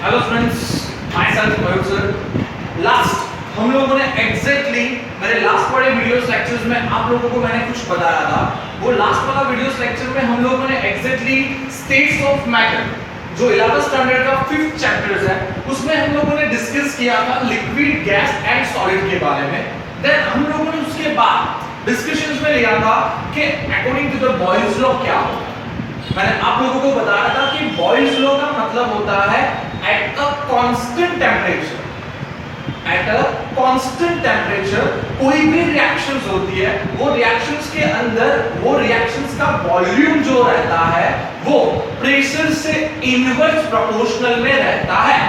Hello friends, my self Mayur sir. Last हम लोगों ने एग्जैक्टली मेरे लास्ट वाले वीडियोस लेक्चर्स में आप लोगों को मैंने कुछ बताया था। वो लास्ट वाला वीडियोस लेक्चर में हम लोगों ने एग्जैक्टली स्टेट्स ऑफ मैटर जो 11th स्टैंडर्ड का 5th चैप्टर्स है उसमें हम लोगों ने डिस्कस किया था लिक्विड, गैस एंड सॉलिड के बारे में। देन हम लोगों ने उसके बाद डिस्कशंस में लिया था कि according to the Boyle's law क्या होता है। मैंने आप लोगों को बताया था कि बॉयल्स लॉ का मतलब होता है at a constant temperature, eight a constant temperature कोई भी रिएक्शंस होती है वो रिएक्शंस के अंदर वो रिएक्शंस का वॉल्यूम जो रहता है वो प्रेशर से इनवर्स प्रोपोर्शनल में रहता है।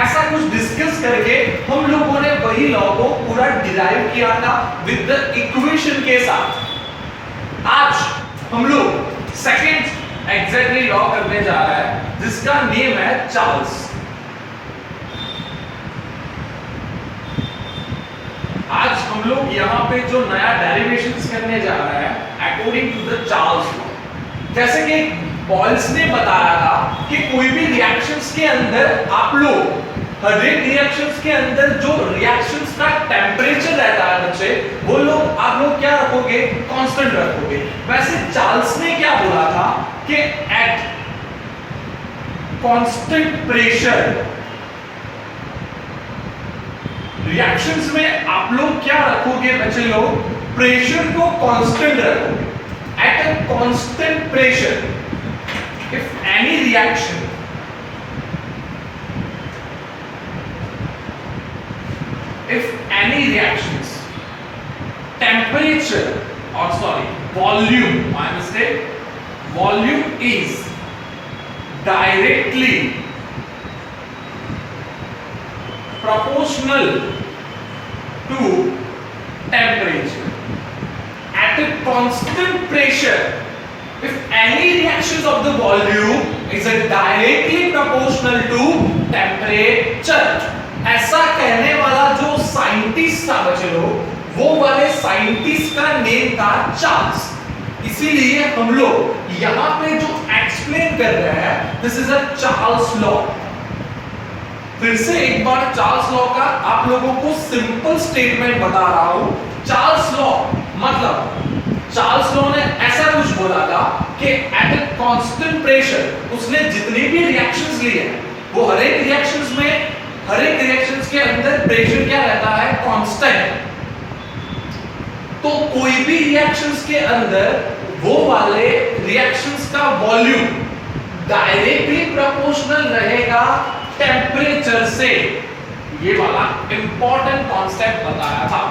ऐसा कुछ डिस्कस करके हम लोगों ने वही लॉ को पूरा डिराइव किया था विद द इक्वेशन के साथ। आज हम लोग सेकंड एग्जैक्टली लॉ करने जा रहा है जिसका नेम है चार्ल्स। आज हम लोग यहाँ पे जो नया डेरिवेशंस करने जा रहे हैं according to the Charles law. जैसे कि बॉयल्स ने बताया था कि कोई भी रिएक्शंस के अंदर आप लोग हर एक रिएक्शंस के अंदर जो रिएक्शंस का टेम्परेचर रहता है बच्चे वो लोग आप लोग क्या रखोगे, कांस्टेंट रखोगे। वैसे चार्ल्स ने क्या बोला था कि एट कांस्टेंट प्रेशर रिएक्शंस में आप लोग क्या रखोगे बच्चे लोग, प्रेशर को कांस्टेंट रखोगे। Eight a constant pressure if any reaction if any reactions temperature or sorry volume, my mistake, volume is directly proportional to temperature at a constant pressure, if any reactions of the volume is directly proportional to temperature। ऐसा कहने वाला जो scientist था बच्चे लोग वो वाले scientist का नेम था चार्ल्स। इसीलिए हम लोग यहां पे जो एक्सप्लेन कर रहे हैं this is a Charles law. फिर से एक बार चार्ल्स लॉ का आप लोगों को सिंपल स्टेटमेंट बता रहा हूं। चार्ल्स लॉ मतलब चार्ल्स लॉ ने ऐसा कुछ बोला था कि एट अ कांस्टेंट प्रेशर उसने जितनी भी रिएक्शंस लिए हैं वो हर एक रिएक्शंस के अंदर प्रेशर क्या रहता है, कांस्टेंट। तो कोई भी रिएक्शंस के अंदर वो वाले रिएक्शंस का वॉल्यूम डायरेक्टली प्रोपोर्शनल रहेगा टेम्परेचर से। ये वाला इंपॉर्टेंट कॉन्सेप्ट बताया था।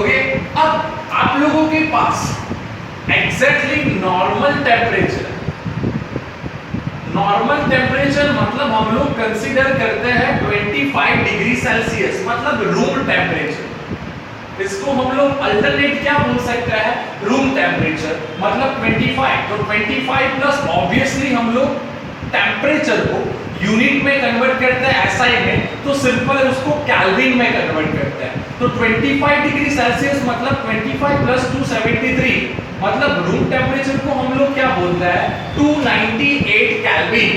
ओके, अब आप लोगों के पास एग्जैक्टली नॉर्मल टेम्परेचर मतलब हम लोग कंसीडर करते हैं 25 डिग्री सेल्सियस मतलब रूम टेम्परेचर। इसको हम लोग अल्टरनेट क्या बोल सकते हैं, रूम टेम्परेचर मतलब 25। तो 25 प्लस ऑब्वियसली हम लोग टेम्परेचर को यूनिट में कन्वर्ट करते हैं एसआई में, तो सिंपल है उसको केल्विन में कन्वर्ट करते हैं। तो 25 डिग्री सेल्सियस मतलब 25 प्लस 273 मतलब रूम टेम्परेचर को हम लोग क्या बोलते हैं, 298 केल्विन।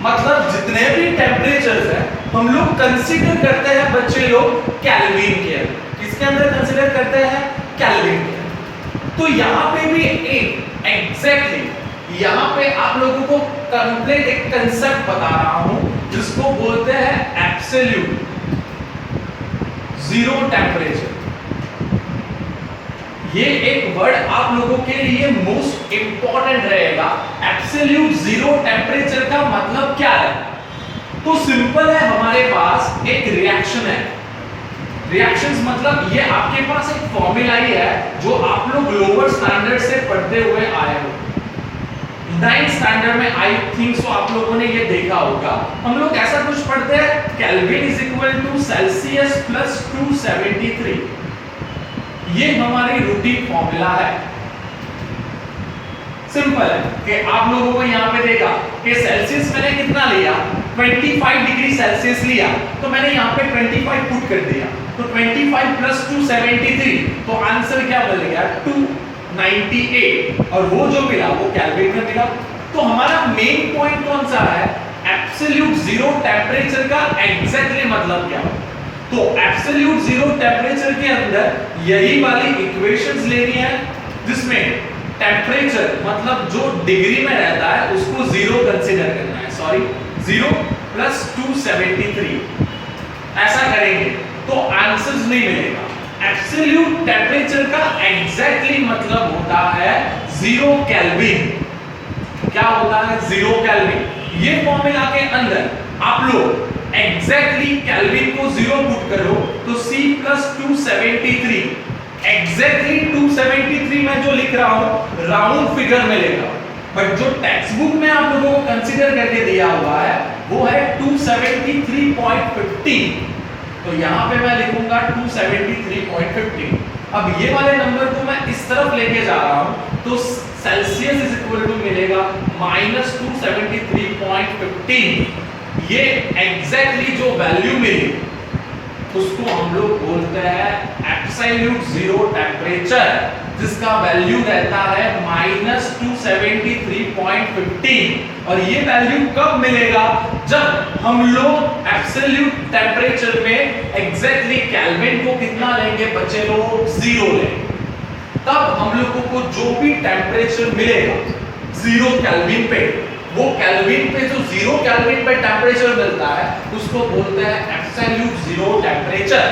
मतलब जितने भी टेम्परेचर्स हैं हम लोग कंसीडर करते हैं बच्चे लोग केल्विन के अंदर। किसके अंदर कंसीडर करते हैं, केल्विन के। तो यहाँ पे भी एक एग्जैक्टली यहाँ पे आप लोगों को कंप्लीट एक कंसेप्ट बता रहा हूं जिसको बोलते हैं एब्सोल्यूट जीरो टेम्परेचर। ये एक वर्ड आप लोगों के लिए मोस्ट इंपॉर्टेंट रहेगा। एब्सोल्यूट जीरो टेम्परेचर का मतलब क्या है, तो सिंपल है, हमारे पास एक रिएक्शन है। रिएक्शंस मतलब ये आपके पास एक फॉर्मूला ही है जो आप लोग लोअर स्टैंडर्ड से पढ़ते हुए आए हो। 9th स्टैंडर्ड में आई थिंक सो आप लोगों ने ये देखा होगा। हम लोग ऐसा कुछ पढ़ते हैं, kelvin is equal to Celsius plus 273। ये हमारी रूटीन फॉर्मूला है। सिंपल है कि आप लोगों को यहाँ पे देखा कि सेल्सियस मैंने कितना लिया, 25 डिग्री सेल्सियस लिया, तो मैंने यहाँ पे 25 पुट कर दिया। तो 25 प्लस 273 तो आंसर क्या बन गया, 298। और वो जो मिला वो केल्विन में मिला। तो तो हमारा मेन पॉइंट कौन सा है? एब्सोल्यूट जीरो टेम्परेचर का एग्जैक्टली मतलब क्या है? तो एब्सोल्यूट जीरो टेम्परेचर के अंदर यही वाली इक्वेशंस लेनी है जिसमें टेम्परेचर मतलब जो डिग्री में रहता है उसको जीरो कंसीडर करना है, सॉरी 0 + 273 ऐसा करेंगे तो आंसर्स नहीं मिलेगा। एब्सोल्यूट टेम्परेचर का एग्जैक्टली मतलब होता है 0 केल्विन। क्या होता है? 0 केल्विन। ये फॉर्मूला के अंदर आप लोग एग्जैक्टली केल्विन को 0 पुट करो तो C + 273 एग्जैक्टली 273 मैं जो लिख रहा हूं राउंड फिगर में लेगा, बट जो टेक्स्ट बुक में आप लोगों को कंसीडर करके दिया हुआ है वो है 273.50। तो यहां पे मैं लिखूंगा 273.50। अब ये वाले नंबर को मैं इस तरफ लेके जा रहा हूं तो सेल्सियस इज इक्वल टू मिलेगा -273.15। ये एग्जैक्टली जो वैल्यू मिली उसको हम लोग बोलते हैं एब्सोल्यूट जीरो टेम्परेचर, जिसका वैल्यू रहता है -273.15। और ये वैल्यू कब मिलेगा? जब हम लोग एब्सोल्यूट टेम्परेचर में एग्जैक्टली केल्विन को कितना लेंगे बच्चे लोग? 0 लेंगे। तब हम लोगों को जो भी टेम्परेचर मिलेगा 0 केल्विन पे, वो केल्विन पे जो 0 केल्विन पे टेम्परेचर मिलता है उसको बोलते हैं एब्सोल्यूट जीरो टेम्परेचर,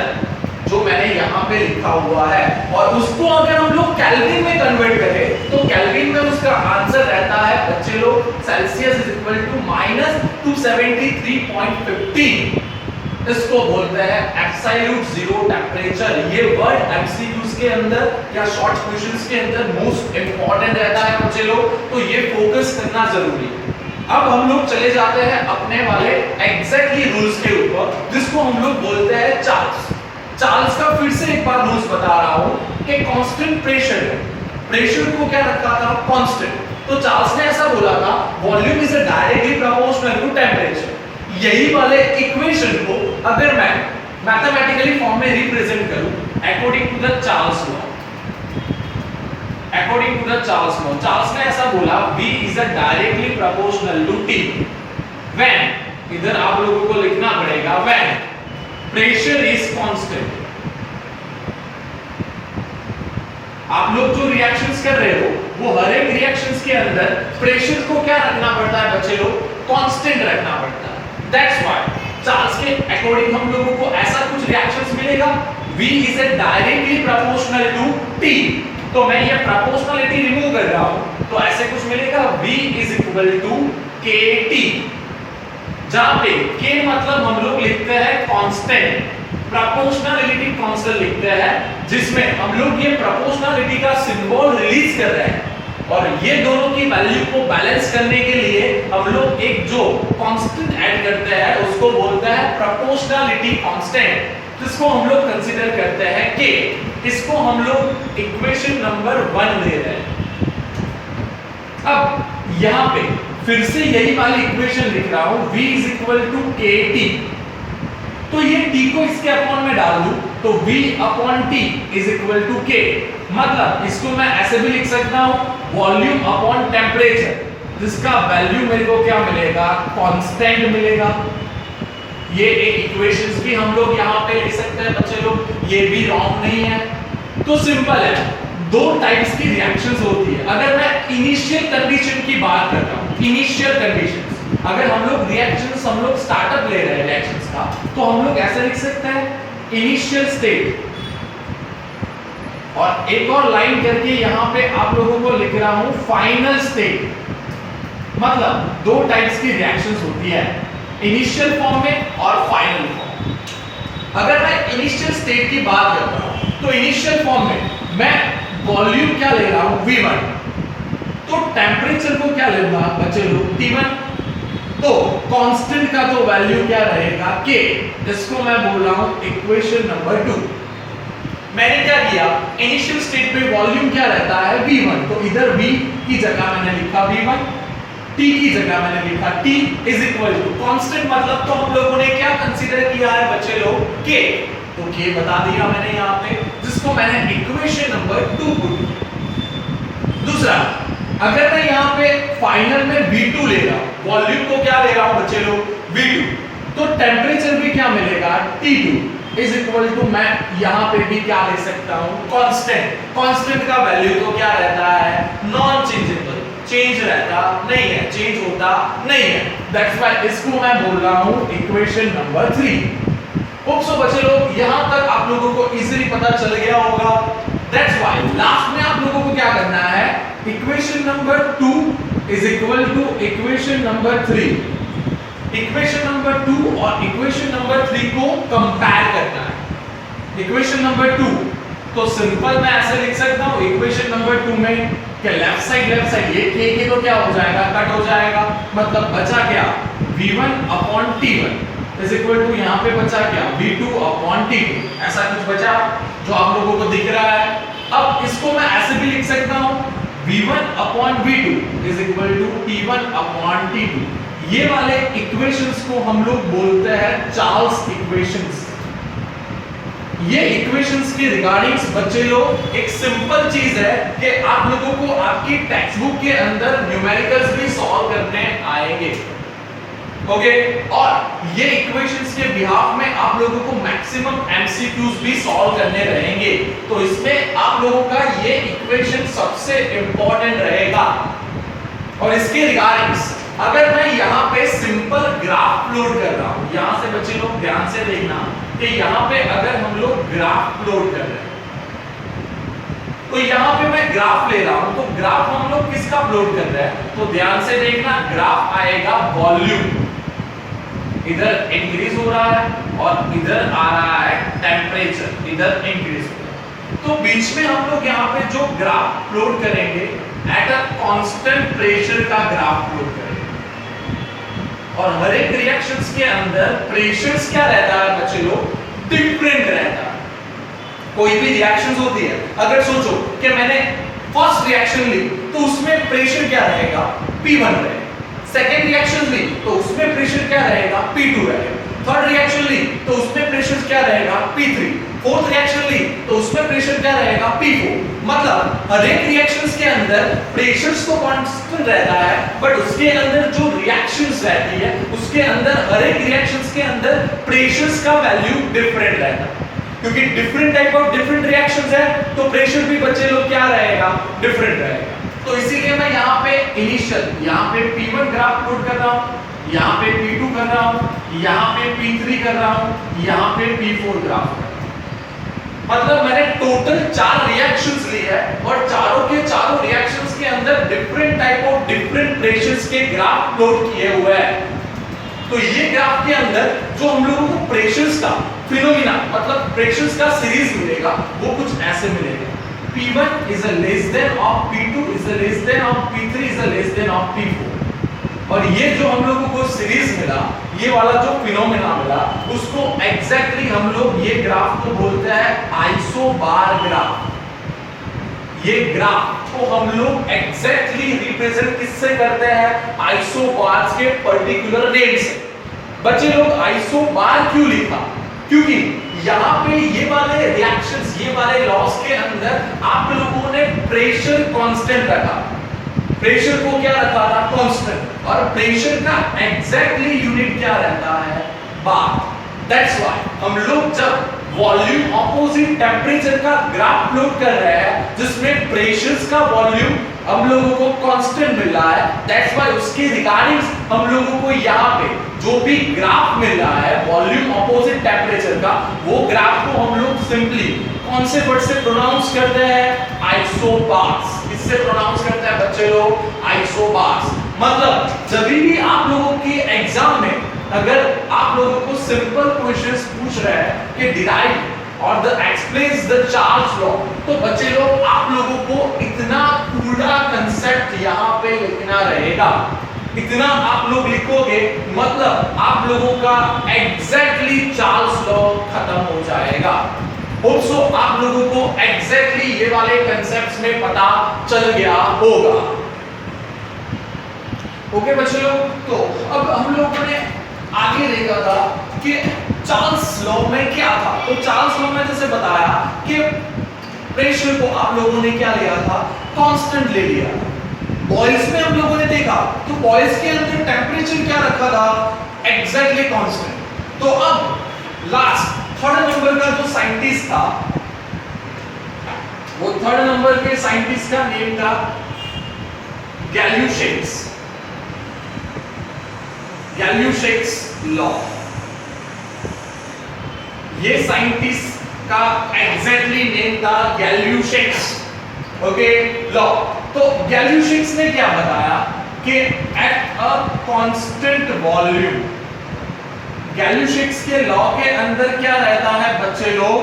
जो मैंने यहाँ पे लिखा हुआ है। और उसको अगर हम लोग केल्विन में कन्वर्ट करें तो केल्विन में उसका आंसर रहता है बच्चे लोग सेल्सियस इज इक्वल टू -273.15। इसको बोलते हैं एब्सोल्यूट जीरो टेम्परेचर। ये वर्ड एमसीक्यूज के अंदर या शॉर्ट क्वेश्चंस के अंदर मोस्ट इंपॉर्टेंट रहता है बच्चे लोग, तो ये फोकस करना जरूरी है। अब हम लोग चले जाते हैं अपने वाले एग्जैक्टली रूल्स के ऊपर, जिसको हम लोग बोलते हैं चार्ल्स। चार्ल्स का फिर से एक बार रूल्स बता रहा हूं कि कांस्टेंट प्रेशर है, प्रेशर को क्या रखा था? कांस्टेंट। तो चार्ल्स ने ऐसा बोला था volume is directly proportional to temperature. यही वाले इक्वेशन को अगर मैं मैथमेटिकली फॉर्म में रिप्रेजेंट करूं according to the Charles law, according to the Charles law, Charles ने ऐसा बोला V is directly proportional to T when, इधर आप लोगों को लिखना पड़ेगा व्हेन प्रेशर इज कांस्टेंट। आप लोग जो रिएक्शंस कर रहे हो वो हर एक रिएक्शंस के अंदर प्रेशर को क्या रखना पड़ता है बच्चे लोग? कांस्टेंट रखना पड़ता है। दैट्स व्हाई चार्ल्स के अकॉर्डिंग हम लोगों को ऐसा कुछ रिएक्शंस मिलेगा V is directly proportional to T। तो मैं ये प्रोपोर्शनलिटी रिमूव कर रहा हूं तो ऐसे कुछ मिलेगा V is equal to KT, जहां पे K मतलब हम लोग लिखते हैं कांस्टेंट, प्रोपोर्शनलिटी कांस्टेंट लिखते हैं, जिसमें हम लोग ये प्रोपोर्शनलिटी का सिंबल रिलीज कर रहे हैं। और ये दोनों की वैल्यू को बैलेंस करने के लिए हम लोग एक जो कांस्टेंट ऐड करते हैं उसको बोलते हैं प्रोपोर्शनलिटी कांस्टेंट, जिसको हम लोग कंसीडर करते हैं K। इसको हम लोग इक्वेशन नंबर 1 दे रहे हैं। अब यहां पे फिर से यही वाली इक्वेशन लिख रहा हूं V is equal to KT। तो ये T को इसके अपॉन में डाल दूं तो V upon T is equal to K। मतलब इसको मैं ऐसे भी लिख सकता हूं वॉल्यूम अपॉन टेम्परेचर, जिसका वैल्यू मेरे को क्या मिलेगा? कांस्टेंट मिलेगा। ये एक इक्वेशंस भी हम लोग यहाँ पे लिख सकते हैं बच्चे लोग, ये भी रॉन्ग नहीं है। तो सिंपल है, दो टाइप्स की रिएक्शंस होती है। अगर मैं इनिशियल कंडीशन की बात कर रहा हूँ, इनिशियल कंडीशंस, अगर हम लोग रिएक्शंस हम लोग स्टार्टअप ले रहे हैं रिएक्शंस का, तो हम लोग ऐसे लिख सकते हैं इनिशियल स्टेट, और एक और लाइन करके यहाँ पे आप लोगों को लिख रहा हूँ फाइनल स्टेट। मतलब दो टाइप्स की रिएक्शंस होती है, इनिशियल फॉर्म में और फाइनल फॉर्म। अगर मैं इनिशियल स्टेट की बात करता हूं तो इनिशियल फॉर्म में मैं वॉल्यूम क्या ले रहा हूं? V1। तो टेम्परेचर को क्या लेगा बच्चे लोग? T1। तो कांस्टेंट का तो वैल्यू क्या रहेगा? K। इसको मैं बोल रहा हूं इक्वेशन नंबर 2। मैंने क्या किया? इनिशियल स्टेट पे वॉल्यूम क्या रहता है? V1। तो इधर V की जगह मैंने लिखा V1, T की जगह मैंने लिखा T is equal to constant. मतलब तो हम लोगों ने क्या कंसीडर किया है बच्चे लोग? K। तो K बता दिया मैंने यहाँ पे, जिसको मैंने इक्वेशन नंबर 2 पुट। दूसरा, अगर मैं यहाँ पे फाइनल में V2 ले रहा हूं, वॉल्यूम को क्या ले रहा हूं बच्चे लोग, V2, तो टेम्परेचर भी क्या मिलेगा, T2 इज इक्वल टू, मैं यहाँ पे भी क्या ले सकता हूँ, कांस्टेंट। कांस्टेंट का वैल्यू तो क्या रहता है, नॉन चेंजेबल, चेंज रहता नहीं है, चेंज होता नहीं है। दैट्स व्हाई इसको मैं बोल रहा हूँ इक्वेशन नंबर 3। सो बच्चे लोग यहां तक आप लोगों को इजीली पता चल गया होगा। दैट्स व्हाई लास्ट में आप लोगों को क्या करना है, equation number 2 is equal to equation number 3। Equation number 2 और इक्वेशन नंबर 3 को कंपेयर करना है। इक्वेशन नंबर 2 तो सिंपल मैं ऐसे लिख सकता हूं, इक्वेशन नंबर 2 में क्या लेफ्ट साइड ये के तो क्या हो जाएगा, कट हो जाएगा, मतलब बचा क्या, v1 upon t1 is equal to, यहाँ पे बचा क्या, v2 अपॉन t2, ऐसा कुछ बचा जो आप लोगों को दिख रहा है। अब इसको मैं ऐसे भी लिख सकता हूँ, v1 upon v2 is equal to t1 upon t2। ये वाले इक्वेशंस को हम लोग बोलते हैं चार्ल्स इक्वेशंस। ये इक्वेशंस के रिगार्डिंग्स बच्चे लोग एक सिंपल चीज है कि आप लोगों को आपकी टेक्स्ट बुक के अंदर न्यूमेरिकल्स भी सॉल्व करने आएंगे, ओके और ये इक्वेशंस के बिहाफ में आप लोगों को मैक्सिमम एमसीक्यूज भी सॉल्व करने रहेंगे। तो इसमें आप लोगों का ये इक्वेशन सबसे इंपॉर्टेंट रहेगा। और इसके रिगार्डिंग्स अगर मैं यहाँ पे सिंपल ग्राफ प्लॉट कर रहा हूँ, यहाँ से बच्चे लोग ध्यान से देखना कि यहाँ पे अगर हम लोग ग्राफ प्लॉट कर रहे हैं, तो यहाँ पे मैं ग्राफ ले रहा हूँ, तो ग्राफ हम लोग किसका प्लॉट कर रहे हैं, तो ध्यान से देखना, ग्राफ आएगा वॉल्यूम, इधर इंक्रीज हो रहा है और इधर आ रहा है टेम्परेचर, इधर इंक्रीज हो रहा है। तो बीच में हम लोग यहाँ पे जो ग्राफ प्लॉट करेंगे एट अ कांस्टेंट प्रेशर का ग्राफ प्लॉट करेंगे। और हर एक रिएक्शंस के अंदर प्रेशर्स क्या रहता है बच्चे लोग, डिफरेंट रहता है। कोई भी रिएक्शंस होती है, अगर सोचो कि मैंने फर्स्ट रिएक्शन ली तो उसमें प्रेशर क्या रहेगा, P1 रहेगा। सेकेंड रिएक्शन ली तो उसमें प्रेशर क्या रहेगा, P2 रहेगा। थर्ड रिएक्शन ली तो उसमें प्रेशर क्या रहेगा, P3। फोर्थ रिएक्शन ली तो उसमें प्रेशर क्या रहेगा, P4। मतलब हर एक रिएक्शंस के अंदर प्रेशर्स तो कांस्टेंट रहता है, बट उसके अंदर जो रिएक्शंस रहती है उसके अंदर हर एक रिएक्शंस के अंदर प्रेशर्स का वैल्यू डिफरेंट रहता है। क्योंकि different type of different reactions है तो प्रेशर भी बच्चे लोग क्या रहेगा, डिफरेंट रहेगा। तो इसीलिए मैं यहाँ पे इनिशियल, यहाँ पे P1 ग्राफ प्लॉट कर रहा हूँ, यहाँ पे P2 कर रहा हूँ, यहाँ पे P3 कर रहा हूँ, यहाँ पे P4 ग्राफ कर रहा हूँ। मतलब मैंने टोटल 4 रिएक्शंस ली है और चारों के चारों रिएक्शंस के अंदर different type of different pressures के ग्राफ प्लॉट किए हुए हैं। तो ये ग्राफ के अंदर जो हम लोगों को प्रेशर्स का फिनोमिना, मतलब प्रेशर्स का सीरीज मिलेगा, वो कुछ ऐसे मिलेगा, P1 is a less than of P2 is a less than of P3 is a less than of P4। और ये जो हम लोगों को सीरीज मिला, ये वाला जो फिनोमेना मिला, उसको एग्जैक्टली हम लोग ये ग्राफ को बोलते हैं आइसोबार ग्राफ। ये ग्राफ को हम लोग एग्जैक्टली रिप्रेजेंट किससे करते हैं, आइसोबार्स के पर्टिकुलर नेम से। बच्चे लोग आइसोबार क्यों लिखा, क्योंकि यहाँ पे ये वाले रिएक्शंस, ये वाले लॉस के अंदर आप लोगों ने प्रेशर कांस्टेंट रखा, प्रेशर को क्या रखा था, कांस्टेंट, और प्रेशर का एग्जैक्टली यूनिट क्या रहता है, बार। दैट्स व्हाई हम लोग जब वॉल्यूम ऑपोजिट टेम्परेचर का ग्राफ प्लॉट कर रहे हैं जिसमें प्रेशर्स का वॉल्यूम हम लोगों को कांस्टेंट मिल रहा है, दैट्स व्हाई उसके रिगार्डिंग हम लोगों को यहाँ पे जो भी ग्राफ मिल रहा है वॉल्यूम ऑपोजिट टेम्परेचर का, वो ग्राफ को हम लोग सिंपली कौन से वर्ड से प्रोनाउंस करते हैं, आइसोबार्स। किससे प्रोनाउंस करते हैं बच्चे लोग, आइसोबार्स। मतलब जब भी आप लोगों की एग्जाम में अगर आप लोगों को सिंपल क्वेश्चंस पूछ रहे हैं कि डिराइव और the explains the Charles law, तो बच्चे लोग आप लोगों को इतना पूरा कंसेप्ट यहाँ पे लिखना रहेगा। इतना आप लोग लिखोगे मतलब आप लोगों का एग्जैक्टली चार्ल्स लॉ खत्म हो जाएगा। होप्सो आप लोगों को एग्जैक्टली ये वाले कंसेप्ट्स में पता चल गया होगा। ओके बच्चे लोग, तो अब हम लोगों ने आगे देखा था कि चार्ल्स लॉ में क्या था। तो चार्ल्स लॉ में जैसे बताया कि प्रेशर को आप लोगों ने क्या लिया था, कांस्टेंट ले लिया था। बॉयज में हम लोगों ने देखा तो बॉयज के अंदर टेम्परेचर क्या रखा था, एग्जैक्टली कांस्टेंट। तो अब लास्ट थर्ड नंबर का जो साइंटिस्ट था, वो थर्ड नंबर के साइंटिस्ट का नेम था गैल्यूशेक्स, गैल्यूशेक्स लॉ। ये साइंटिस्ट का एग्जैक्टली नेम था गैल्यूशेक्स, ओके, लॉ। तो गैल्यूशेक्स ने क्या बताया कि एट अ कांस्टेंट वॉल्यूम, गैल्यूशेक्स के लॉ के अंदर क्या रहता है बच्चे लोग,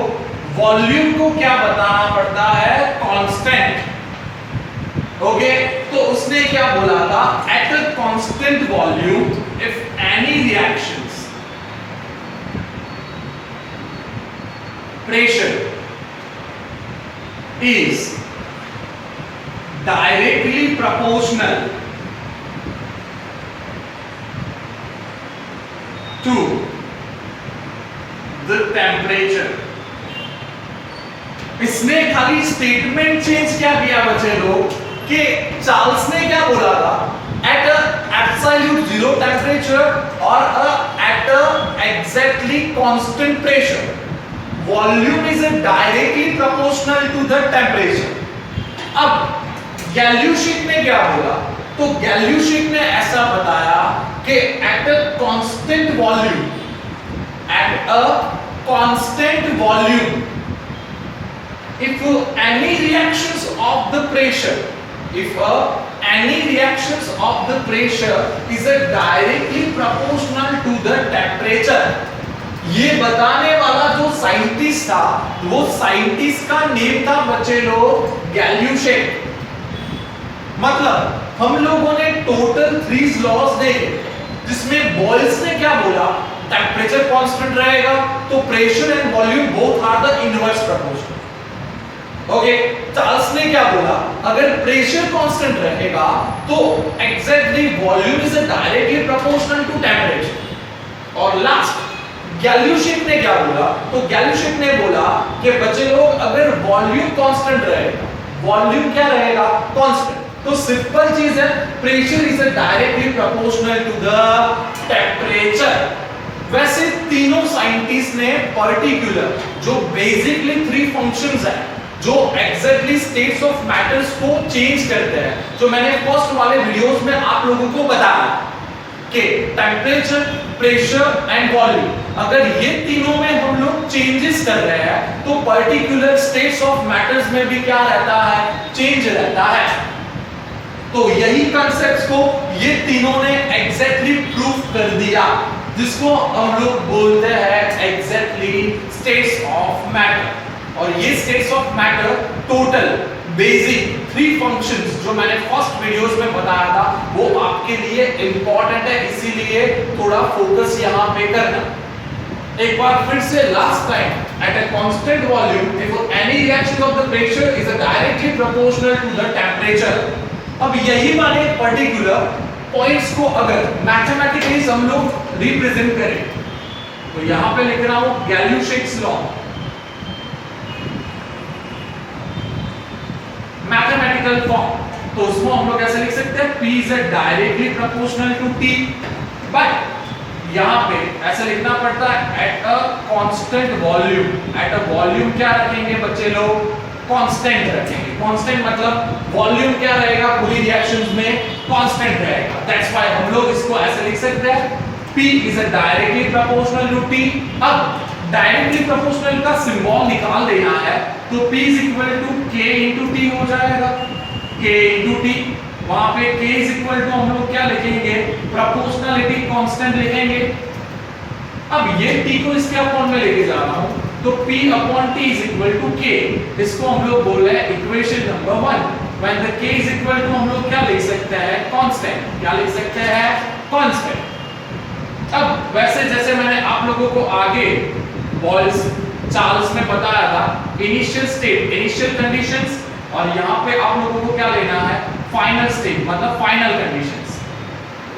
वॉल्यूम को क्या बताना पड़ता है, कांस्टेंट, ओके। तो उसने क्या बोला था, eight a constant volume if any reactions pressure is directly proportional to the temperature। इसने खाली स्टेटमेंट चेंज क्या किया बच्चे लोग कि चार्ल्स ने क्या बोला था, एट एब्सोल्यूट जीरो टेम्परेचर और at exactly constant pressure volume is directly proportional to the temperature. अब गैल्यूशिक ने क्या बोला, तो गैल्यूशिक ने ऐसा बताया कि eight a constant volume, at a constant volume if any reactions of the pressure, if any reactions of the pressure is directly proportional to the temperature, ये बताने वाला जो साइंटिस्ट था, वो साइंटिस्ट का नेम था बच्चे लोग गैल्यूशेक। मतलब हम लोगों ने टोटल 3 लॉज देखे, जिसमें बॉयल्स ने क्या बोला, टेम्परेचर कांस्टेंट रहेगा तो pressure and volume both are the inverse proportional, okay. Charles ने क्या बोला, अगर प्रेशर कांस्टेंट रहेगा तो exactly volume is directly proportional to temperature. और लास्ट गैल्यूशिक ने क्या बोला, तो गैल्यूशिक ने बोला कि बच्चे लोग अगर वॉल्यूम कांस्टेंट रहेगा, वॉल्यूम क्या रहेगा, कांस्टेंट, तो सिंपल चीज है, pressure is directly proportional to the temperature. वैसे तीनों साइंटिस्ट ने पर्टिकुलर जो बेसिकली 3 फंक्शंस है, जो एग्जैक्टली स्टेट्स ऑफ मैटर्स को चेंज करते हैं, जो मैंने फर्स्ट वाले वीडियोस में आप लोगों को बताया कि टेम्परेचर, प्रेशर एंड वॉल्यूम, अगर ये तीनों में हम लोग चेंजेस कर रहे हैं तो पर्टिकुलर स्टेट्स ऑफ मैटर्स में भी क्या रहता है, चेंज रहता है। तो यही कंसेप्ट्स को ये तीनों ने एग्जैक्टली प्रूव कर दिया, जिसको हम लोग बोलते हैं एग्जैक्टली स्टेट्स ऑफ मैटर। और ये states of matter total basic 3 functions जो मैंने फर्स्ट वीडियोस में बताया था, वो आपके लिए इंपॉर्टेंट है, इसीलिए थोड़ा फोकस यहां पे करना। एक बार फिर से last time, at a constant volume if any reaction of the pressure is directly proportional to the temperature. अब यही वाले पर्टिकुलर पॉइंट्स को अगर मैथमेटिकली हम लोग रिप्रेजेंट करें, तो यहां पे लिख रहा हूं गैल्यूशिक्स लॉ, मैथमेटिकल फॉर्म, तो उसको हम लोग कैसे लिख सकते हैं, P is directly proportional to T, but यहां पे ऐसे लिखना पड़ता है at a constant volume. At a volume क्या रखेंगे बच्चे लोग, कांस्टेंट रखेंगे। कांस्टेंट मतलब वॉल्यूम क्या रहेगा, पूरी रिएक्शंस में कांस्टेंट रहेगा, दैट्स व्हाई हम लोग इसको ऐसे लिख सकते हैं P is directly proportional to T। अब डायरेक्टली प्रोपोर्शनल का सिंबल निकाल देना है, तो P is equal to K into T हो जाएगा, K into T। वहां पे K is equal to हम लोग क्या लिखेंगे, प्रोपोर्शनलिटी कांस्टेंट लिखेंगे। अब ये T को इसके अपॉन में लेके जा रहा हूं, तो P upon T is equal to K, इसको हम लोग बोल रहे हैं equation number 1। when the K is equal to हम लोग क्या लिख सकते हैं, कांस्टेंट, क्या लिख सकते हैं, कांस्टेंट। अब वैसे जैसे मैंने आप लोगों को आगे बॉयल्स चार्ल्स ने बताया था, इनिशियल स्टेट, इनिशियल कंडीशंस, और यहाँ पे आप लोगों को क्या लेना है, फाइनल स्टेट मतलब फाइनल कंडीशंस।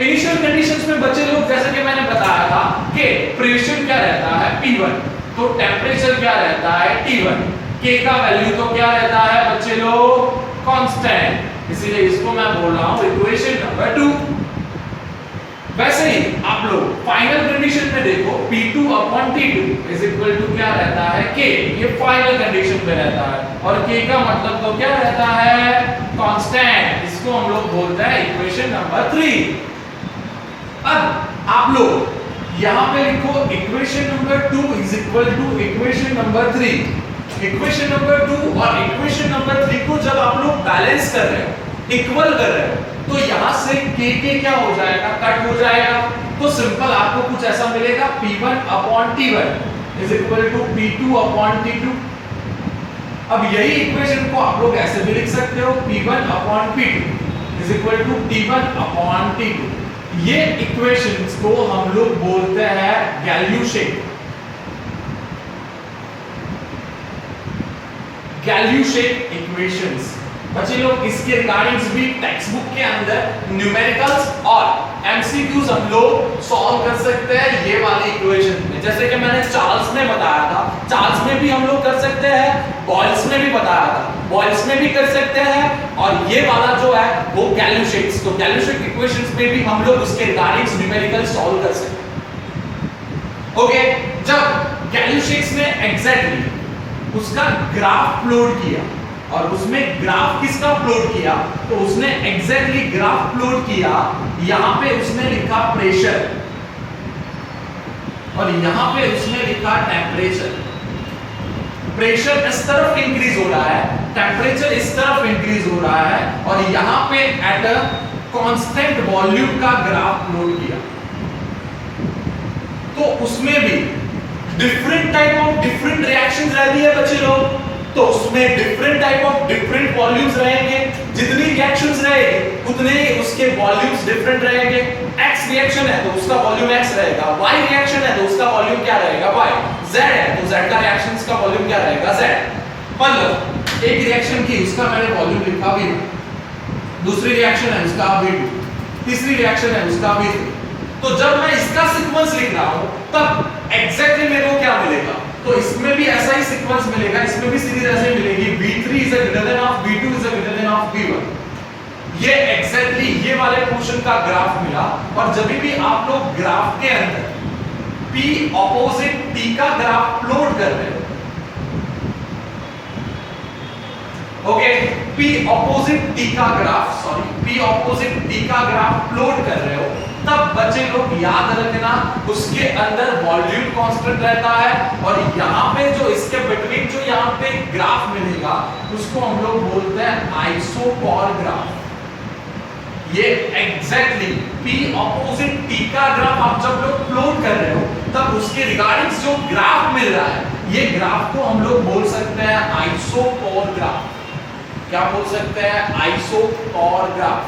इनिशियल कंडीशंस में बच्चे लोग जैसे कि मैंने बताया था कि प्रेशर क्या रहता है P1, तो टेम्परेचर क्या रहता है T1, K का वैल्यू तो क्या रहता है बच्चे लोग, कांस्टेंट, इसीलिए इसको मैं बोल रहा हूं इक्वेशन नंबर 2। वैसे ही आप लोग फाइनल कंडीशन में देखो P2 upon T2 is equal to क्या रहता है K। ये फाइनल कंडीशन में रहता है और K का मतलब तो क्या रहता है कांस्टेंट। इसको हम लोग बोलते हैं इक्वेशन नंबर 3। अब आप लोग यहां पे लिखो equation number 2 is equal to equation number 3। Equation number 2 और इक्वेशन नंबर 3 को जब आप लोग बैलेंस कर रहे हो, इक्वल कर रहे हो, तो यहां से K क्या हो जाएगा, कट हो जाएगा। तो सिंपल आपको कुछ ऐसा मिलेगा P1 upon T1 is equal to P2 upon T2। अब यही इक्वेशन को आप लोग ऐसे भी लिख सकते हो P1 upon P2 is equal to T1 upon T2। ये इक्वेशंस को हम लोग बोलते हैं गैल्यू-शेप इक्वेशंस। बच्चे लोग इसके रिगार्डिंग्स भी टेक्स्ट बुक के अंदर न्यूमेरिकल्स और एमसीक्यूज हम लोग सॉल्व कर सकते हैं ये वाली इक्वेशन में। जैसे कि मैंने चार्ल्स में बताया था, चार्ल्स में भी हम लोग कर सकते हैं, बॉयल्स में भी बताया था, बॉयल्स में भी कर सकते हैं। और ये वाला जो है वो गैल्यू-शेप्स, तो गैल्यू-शेप इक्वेशंस में भी हम लोग उसके रिगार्डिंग्स न्यूमेरिकल सॉल्व कर सकते हैं। ओके, जब गैल्यू-शेप्स में एग्जैक्टली उसका ग्राफ प्लॉट किया और उसमें ग्राफ किसका प्लॉट किया, तो उसने एग्जैक्टली ग्राफ प्लॉट किया। यहां पे उसने लिखा प्रेशर और यहां पे उसने लिखा टेम्परेचर। प्रेशर इस तरफ इंक्रीज हो रहा है, टेम्परेचर इस तरफ इंक्रीज हो रहा है और यहां पे एट अ कांस्टेंट वॉल्यूम का ग्राफ प्लॉट किया। तो उसमें भी different type of different reactions रहती है बच्चे लोग, तो उसमें different type of different volumes रहेंगे। जितनी रिएक्शंस रहेगी उतने ही उसके वॉल्यूम्स डिफरेंट रहेंगे। X रिएक्शन है तो उसका वॉल्यूम X रहेगा, Y रिएक्शन है तो उसका वॉल्यूम क्या रहेगा Y, Z है तो Z का रिएक्शंस का वॉल्यूम क्या रहेगा Z। मतलब एक रिएक्शन की उसका मैंने वॉल्यूम लिखा V, दूसरी रिएक्शन है उसका V2, तीसरी रिएक्शन है उसका V3। तो जब मैं इसका सीक्वेंस लिख रहा हूं तब एग्जैक्टली मेरे को क्या मिलेगा, तो इसमें भी ऐसा ही सीक्वेंस मिलेगा, इसमें भी सीरीज ऐसे मिलेगी V3 is greater than of V2 is greater than of V1। ये एग्जैक्टली ये वाले पोर्शन का ग्राफ मिला। और जब भी आप लोग ग्राफ के अंदर P ऑपोजिट T का ग्राफ प्लॉट कर रहे हो, ओके, P ऑपोजिट T का ग्राफ प्लॉट कर रहे हो, तब बच्चे लोग याद रखना उसके अंदर वॉल्यूम कांस्टेंट रहता है और यहाँ पे जो इसके बिटवीन जो यहाँ पे ग्राफ मिलेगा उसको हम लोग बोलते हैं आइसोपॉर ग्राफ। ये एग्जैक्टली P ऑपोजिट T का ग्राफ आप जब लोग प्लॉट कर रहे हो तब उसके रिगार्डिंग जो ग्राफ मिल रहा है, ये ग्राफ को हम लोग बोल सकते हैं आइसोपॉर ग्राफ। क्या बोल सकते हैं, आइसोपॉर ग्राफ।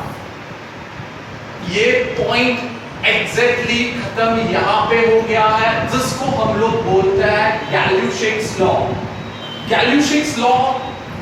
ये पॉइंट एग्जैक्टली खत्म यहां पे हो गया है, जिसको हम लोग बोलते हैं गैल्यू-शेप्स लॉ। गैल्यू-शेप्स लॉ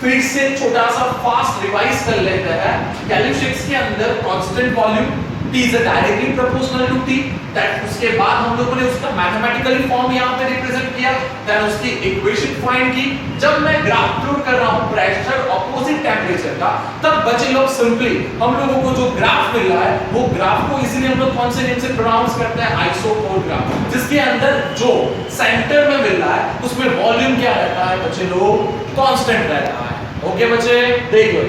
फिर से छोटा सा फास्ट रिवाइज कर लेते हैं। गैल्यू-शेप्स के अंदर constant volume T is directly proportional to T, that उसके बाद हम लोगों ने उसका मैथमेटिकली फॉर्म यहां पे रिप्रेजेंट किया, देन उसकी इक्वेशन फाइंड की। जब मैं ग्राफ प्लॉट कर रहा हूं प्रेशर ऑपोजिट टेंपरेचर का, तब बच्चे लोग सिंपली हम लोगों को जो ग्राफ मिल रहा है वो ग्राफ को इजीली हम लोग कौन से नेम से प्रोनाउंस करते हैं, आइसोपॉर ग्राफ, जिसके अंदर जो सेंटर में मिल रहा है उसमें वॉल्यूम क्या रहता है बच्चे लोग, कांस्टेंट रहता है। ओके बच्चे, देखो